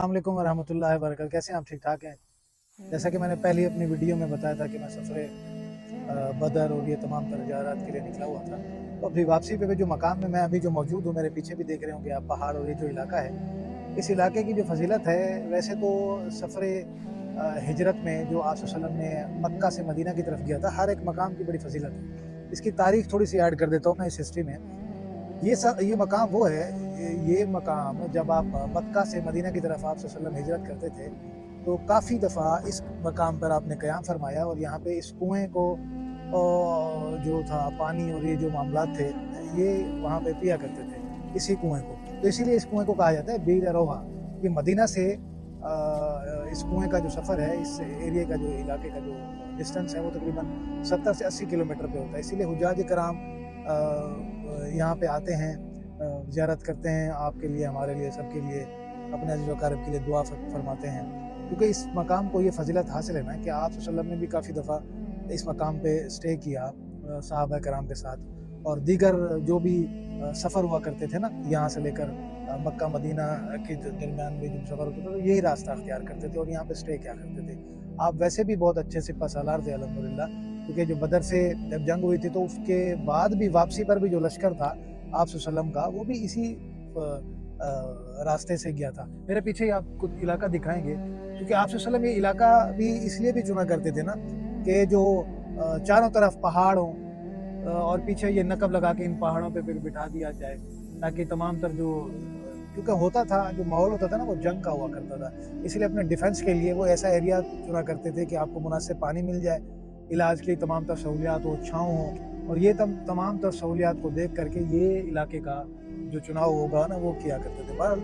अस्सलाम वालेकुम वरहमतुल्लाहि वबरकातुहू। कैसे हैं आप? ठीक ठाक हैं? जैसा कि मैंने पहली अपनी वीडियो में बताया था कि मैं सफ़र बदर और ये तमाम तर ज़ियारत के लिए निकला हुआ था। तो अभी वापसी पे भी जो मकाम में मैं अभी जो मौजूद हूँ, मेरे पीछे भी देख रहे होंगे आप पहाड़ और ये जो इलाका है, इस इलाके की जो फजीलत है, वैसे तो सफ़र हिजरत में जो आप सल्लल्लाहु अलैहि वसल्लम ने मक्का से मदीना की तरफ गया था, हर एक मकाम की बड़ी फजीलत है। इसकी तारीख थोड़ी सी ऐड कर देता हूँ मैं इस हिस्ट्री में। ये मकाम वो है, ये मकाम जब आप मक्का से मदीना की तरफ आप सल्लल्लाहु अलैहि वसल्लम हिजरत करते थे, तो काफ़ी दफ़ा इस मकाम पर आपने क़याम फरमाया और यहाँ पे इस कुएँ को जो था पानी और ये जो मामलात थे, ये वहाँ पे पिया करते थे, इसी कुएँ को। तो इसीलिए इस कुएँ को कहा जाता है बीर अरोहा। ये मदीना से इस कुएँ का जो सफ़र है, इस एरिया का जो इलाके का जो डिस्टेंस है, वो तकरीबन 70 से 80 किलोमीटर पे होता है। इसीलिए हुज्जाज कराम यहाँ पे आते हैं, ज़ियारत करते हैं, आपके लिए, हमारे लिए, सबके लिए, अपने अज़ीज़ व अक़ारिब के लिए दुआ फरमाते हैं। क्योंकि इस मकाम को ये फ़ज़ीलत हासिल है ना कि आप सल्लल्लाहु अलैहि वसल्लम ने भी काफ़ी दफ़ा इस मकाम पे स्टे किया सहाबा कराम के साथ, और दीगर जो भी सफ़र हुआ करते थे ना, यहाँ से लेकर मक्का मदीना के दरमियान में जो सफ़र होता था, तो यही रास्ता अख्तियार करते थे और यहाँ पे स्टे किया करते थे। आप वैसे भी बहुत अच्छे सिपह सालार थे अल्हम्दुलिल्लाह, क्योंकि जो बदर से जब जंग हुई थी, तो उसके बाद भी वापसी पर भी जो लश्कर था आप सल्लम का, वो भी इसी रास्ते से गया था। मेरे पीछे ही आपको इलाका दिखाएंगे, क्योंकि आप सल्लम ये इलाका भी इसलिए भी चुना करते थे ना कि जो चारों तरफ पहाड़ हों, और पीछे ये नकब लगा के इन पहाड़ों पे फिर बिठा दिया जाए, ताकि तमाम तर जो क्योंकि होता था, जो माहौल होता था ना, वो जंग का हुआ करता था। इसलिए अपने डिफेंस के लिए वो ऐसा एरिया चुना करते थे कि आपको मुनासिब पानी मिल जाए, इलाज की तमाम तर सहूलियात हो, छाँव हो, और ये तमाम तर सहूलियात को देख करके ये इलाके का जो चुनाव होगा ना, वो किया करते थे। बहरहाल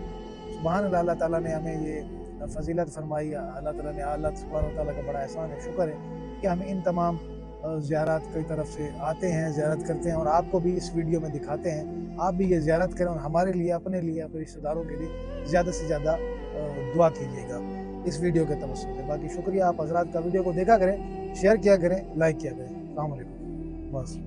सुभान अल्लाह, अल्लाह ताला ने हमें ये फ़ज़ीलत फरमाई, अल्लाह ताला ने, अल्लाह सुब्हानहू व तआला का बड़ा एहसान है, शुक्र है कि हम इन तमाम ज़ियारत की तरफ से आते हैं, ज़ियारत करते हैं, और आपको भी इस वीडियो में दिखाते हैं। आप भी ये ज़ियारत करें और हमारे लिए, अपने लिए, अपने रिश्तेदारों के लिए ज़्यादा से ज़्यादा दुआ कीजिएगा इस वीडियो के तवज्जुह से। बाकी शुक्रिया, आप हज़रात का वीडियो को देखा करें, शेयर किया करें, लाइक किया करें। अस्सलाम वालेकुम। बस।